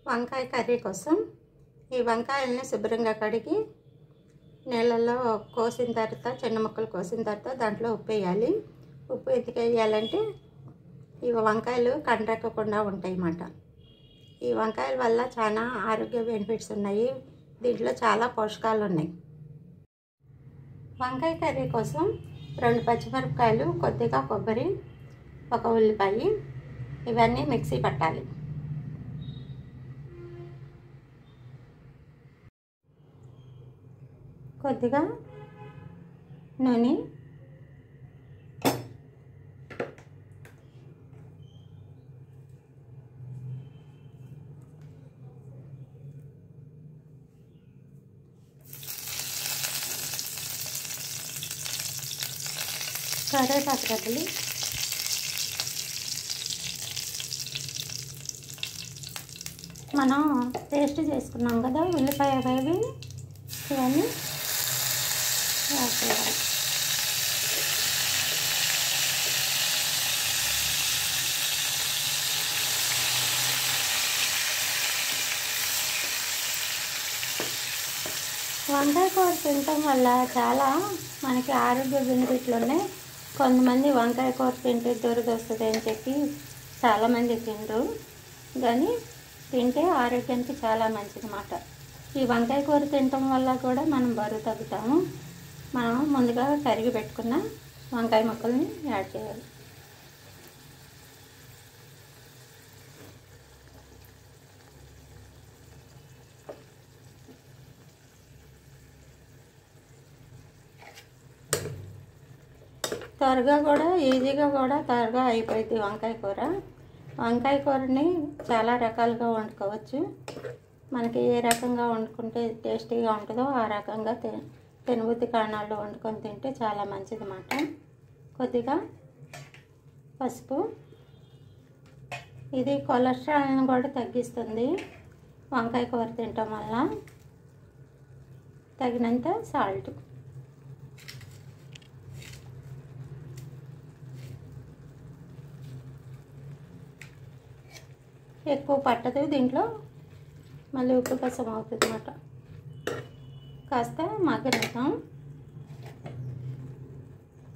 వంకాయ కర్రీ కోసం ఈ వంకాయల్ని శుభ్రంగా కడిగి నీళ్ళల్లో కోసిన తర్వాత చిన్న ముక్కలు కోసిన తర్వాత దాంట్లో ఉప్పు వేయాలి. ఉప్పు ఎందుకు వేయాలంటే ఈ వంకాయలు కండ్రెక్కకుండా ఉంటాయి అన్నమాట. ఈ వంకాయల వల్ల చాలా ఆరోగ్య బెనిఫిట్స్ ఉన్నాయి. దీంట్లో చాలా పోషకాలు ఉన్నాయి. వంకాయ కర్రీ కోసం 2 పచ్చిమిరపకాయలు, కొద్దిగా కొబ్బరి, 1 ఉల్లిపాయ ఇవన్నీ మిక్సీ పట్టాలి. కొద్దిగా నూనె, కరివేపాకు రెబ్బలు, మనం పేస్ట్ చేసుకున్నాం కదా ఉల్లిపాయ అవి ఇవన్నీ వేసేయాలి. వంకాయ కూర తినటం వల్ల చాలా మనకి ఆరోగ్య బెనిఫిట్లు ఉన్నాయి. కొంతమంది వంకాయ కూర తింటే దురద వస్తుంది అని చెప్పి చాలామంది తినరు, కానీ తింటే ఆరోగ్యానికి చాలా మంచిదన్నమాట. ఈ వంకాయ కూర తినటం వల్ల కూడా మనం బరువు తగ్గుతాము. మనం ముందుగా కరిగి పెట్టుకున్న వంకాయ ముక్కల్ని యాడ్ చేయాలి. త్వరగా కూడా ఈజీగా కూడా త్వరగా అయిపోయింది వంకాయ కూర. వంకాయ కూరని చాలా రకాలుగా వండుకోవచ్చు. మనకి ఏ రకంగా వండుకుంటే టేస్టీగా ఉంటుందో ఆ రకంగా తినబుద్ధి కారణాల్లో వండుకొని తింటే చాలా మంచిదన్నమాట. కొద్దిగా పసుపు, ఇది కొలెస్ట్రాల్ని కూడా తగ్గిస్తుంది వంకాయ కూర తినటం వల్ల. తగినంత సాల్ట్, ఎక్కువ పట్టదు దీంట్లో, మళ్ళీ ఉప్పు కసం అవుతుంది అన్నమాట. కాస్త మగ్గనిద్దాం.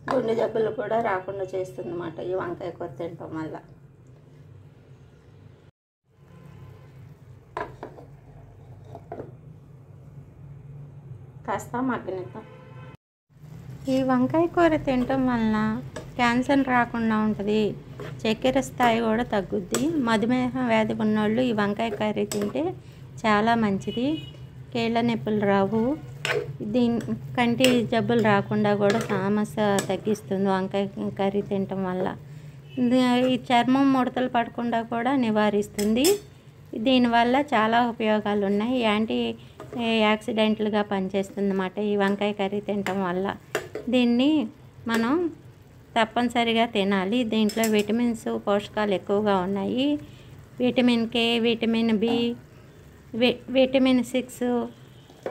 గుండె జబ్బులు కూడా రాకుండా చేస్తుంది అన్నమాట ఈ వంకాయ కూర తినటం వల్ల. కాస్త మగ్గనిద్దాం. ఈ వంకాయ కూర తినటం వలన క్యాన్సర్ రాకుండా ఉంటుంది, చక్కెర స్థాయి కూడా తగ్గుద్ది. మధుమేహ వ్యాధి ఉన్నోళ్ళు ఈ వంకాయ కర్రీ తింటే చాలా మంచిది. కీళ్ళ నొప్పులు రావు, కంటి జబ్బులు రాకుండా కూడా సమస్య తగ్గిస్తుంది వంకాయ కర్రీ తినటం వల్ల. ఈ చర్మం ముడతలు పడకుండా కూడా నివారిస్తుంది. దీనివల్ల చాలా ఉపయోగాలు ఉన్నాయి. యాంటీ యాక్సిడెంట్లుగా పనిచేస్తుంది అన్నమాట ఈ వంకాయ కర్రీ తినటం వల్ల. దీన్ని మనం తప్పనిసరిగా తినాలి. దీంట్లో విటమిన్స్, పోషకాలు ఎక్కువగా ఉన్నాయి. Vitamin K, vitamin B, vitamin 6,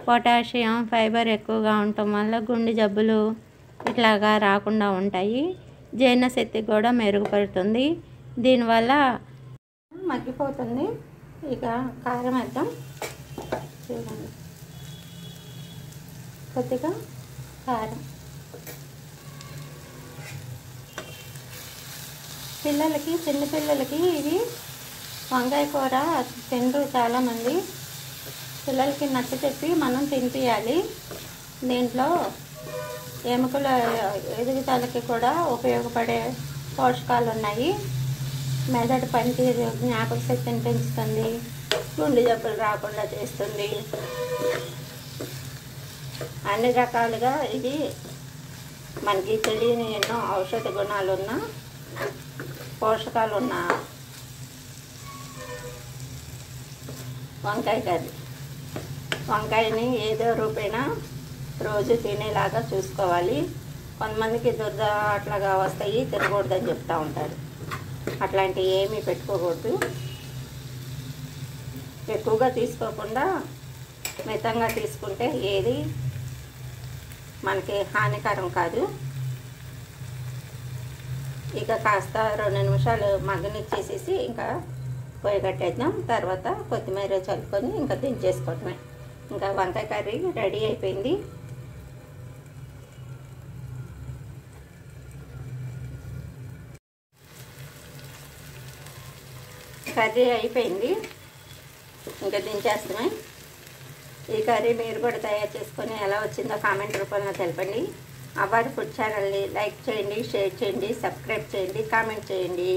potassium, fibre ఎక్కువగా ఉండటం వల్ల గుండె జబ్బులు ఇట్లాగా రాకుండా ఉంటాయి. జీర్ణశక్తి కూడా మెరుగుపడుతుంది. దీనివల్ల మగ్గిపోతుంది. ఇక కారం వేద్దాం. చూడండి, కొద్దిగా కారం. పిల్లలకి, చిన్నపిల్లలకి ఇవి వంకాయ కూర తినరు చాలామంది. పిల్లలకి నచ్చ చెప్పి మనం తినిపించాలి. దీంట్లో ఎముకల ఎదుగుదలకి కూడా ఉపయోగపడే పోషకాలు ఉన్నాయి. మెదడు పనితీరు, జ్ఞాపక శక్తిని పెంచుతుంది, గుండె జబ్బులు రాకుండా చేస్తుంది. అన్ని రకాలుగా ఇది మనకి తెలియని ఎన్నో ఔషధ గుణాలున్న, పోషకాలు ఉన్న వంకాయ కర్రీ. వంకాయని ఏదో రూపేణా రోజు తినేలాగా చూసుకోవాలి. కొంతమందికి దురద అట్లాగా వస్తాయి, తినకూడదని చెప్తూ ఉంటారు. అట్లాంటివి ఏమీ పెట్టుకోకూడదు. ఎక్కువగా తీసుకోకుండా మితంగా తీసుకుంటే ఏది మనకి హానికరం కాదు. ఇక కాస్త 2 నిమిషాలు మగ్గనిచ్చేసేసి ఇంకా పొయ్యి కట్టేద్దాం. తర్వాత కొత్తిమీర చల్లుకొని ఇంకా దించేసుకోవటమే. ఇంకా వంకాయ కర్రీ రెడీ అయిపోయింది. కర్రీ అయిపోయింది, ఇంకా దించేస్తామే. ఈ కర్రీ మీరు కూడా తయారు చేసుకొని ఎలా వచ్చిందో కామెంట్ రూపంలో తెలపండి. అవ్వారి ఫుడ్ ఛానల్ని లైక్ చేయండి, షేర్ చేయండి, సబ్స్క్రైబ్ చేయండి, కామెంట్ చేయండి.